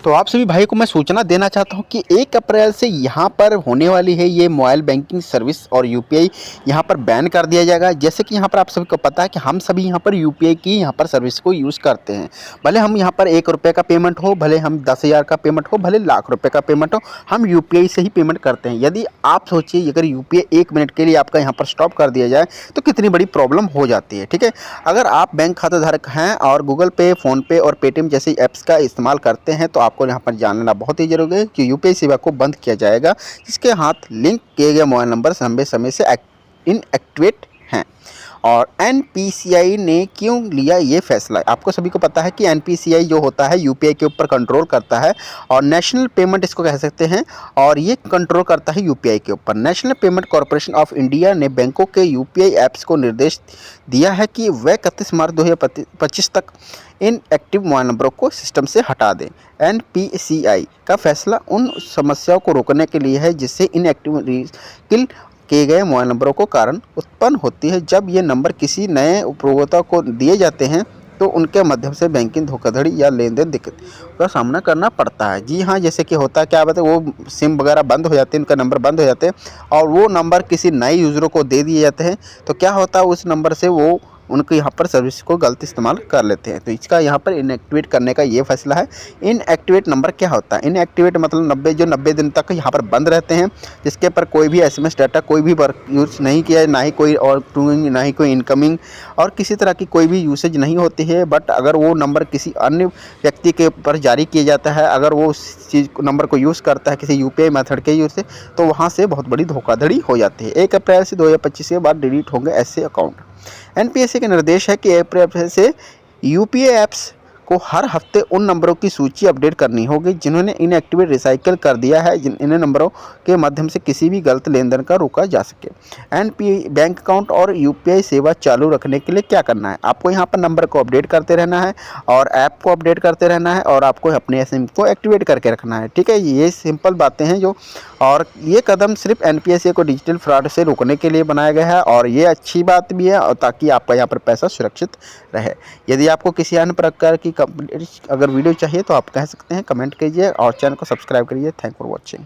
तो आप सभी भाई को मैं सूचना देना चाहता हूं कि 1 अप्रैल से यहां पर होने वाली है ये मोबाइल बैंकिंग सर्विस और यूपीआई यहां पर बैन कर दिया जाएगा। जैसे कि यहां पर आप सभी को पता है कि हम सभी यहां पर यूपीआई की यहां पर सर्विस को यूज़ करते हैं। भले हम यहां पर ₹1 का पेमेंट हो, भले हम 10,000 का पेमेंट हो, भले लाख रुपये का पेमेंट हो, हम यूपीआई से ही पेमेंट करते हैं। यदि आप सोचिए अगर यूपीआई 1 मिनट के लिए आपका यहां पर स्टॉप कर दिया जाए तो कितनी बड़ी प्रॉब्लम हो जाती है। ठीक है, अगर आप बैंक खाता धारक हैं और गूगल पे, फ़ोनपे और पेटीएम जैसी ऐप्स का इस्तेमाल करते हैं तो आपको यहाँ पर जान लेना बहुत ही ज़रूरी है कि यूपीआई सेवा को बंद किया जाएगा, जिसके हाथ लिंक किए गए मोबाइल नंबर लंबे समय से इनएक्टिवेट हैं। और एनपीसीआई ने क्यों लिया ये फैसला? आपको सभी को पता है कि एनपीसीआई जो होता है यूपीआई के ऊपर कंट्रोल करता है और नेशनल पेमेंट इसको कह सकते हैं, और ये कंट्रोल करता है यूपीआई के ऊपर। National payment corporation of India ने बैंकों के यूपीआई ऐप्स को निर्देश दिया है कि वह 31 मार्च 2025 तक इन एक्टिव मोबाइल नंबरों को सिस्टम से हटा दें। एनपीसीआई का फैसला उन समस्याओं को रोकने के लिए है जिससे इनएक्टिव किए गए मोबाइल नंबरों को कारण उत्पन्न होती है। जब ये नंबर किसी नए उपभोक्ता को दिए जाते हैं तो उनके माध्यम से बैंकिंग धोखाधड़ी या लेन देन दिक्कत का सामना करना पड़ता है। जी हाँ, जैसे कि होता क्या बात है, वो सिम वगैरह बंद हो जाते हैं, उनका नंबर बंद हो जाते हैं और वो नंबर किसी नए यूज़रों को दे दिए जाते हैं, तो क्या होता है उस नंबर से वो उनके यहाँ पर सर्विस को गलत इस्तेमाल कर लेते हैं। तो इसका यहाँ पर इनएक्टिवेट करने का ये फैसला है। इनएक्टिवेट नंबर क्या होता है? इनएक्टिवेट मतलब 90 दिन तक यहाँ पर बंद रहते हैं, जिसके पर कोई भी एसएमएस डाटा कोई भी वर्क यूज़ नहीं किया, ना ही कोई आउटगोइंग, ना ही कोई इनकमिंग और किसी तरह की कोई भी यूसेज नहीं होती है। बट अगर वो नंबर किसी अन्य व्यक्ति के ऊपर जारी किया जाता है, अगर वो उस चीज़ नंबर को यूज़ करता है किसी यूपीआई मेथड के यूज़ से, तो वहाँ से बहुत बड़ी धोखाधड़ी हो जाती है। 1 अप्रैल से 2025 के बाद डिलीट होंगे ऐसे अकाउंट। एनपीएससी के निर्देश है कि अप्रैल से यूपीआई ऐप्स को हर हफ्ते उन नंबरों की सूची अपडेट करनी होगी जिन्होंने इनएक्टिवेट रिसाइकिल कर दिया है, इन नंबरों के माध्यम से किसी भी गलत लेन देन का रोका जा सके। एनपीआई बैंक अकाउंट और यूपीआई सेवा चालू रखने के लिए क्या करना है? आपको यहाँ पर नंबर को अपडेट करते रहना है और ऐप को अपडेट करते रहना है और आपको अपने एसएम को एक्टिवेट करके रखना है। ठीक है, ये सिंपल बातें हैं जो, और ये कदम सिर्फ एनपीएससी को डिजिटल फ्रॉड से रोकने के लिए बनाया गया है और ये अच्छी बात भी है, और ताकि आपका यहाँ पर पैसा सुरक्षित रहे। यदि आपको किसी अन्य प्रकार की अगर वीडियो चाहिए तो आप कह सकते हैं, कमेंट कीजिए और चैनल को सब्सक्राइब करिए। Thank for watching.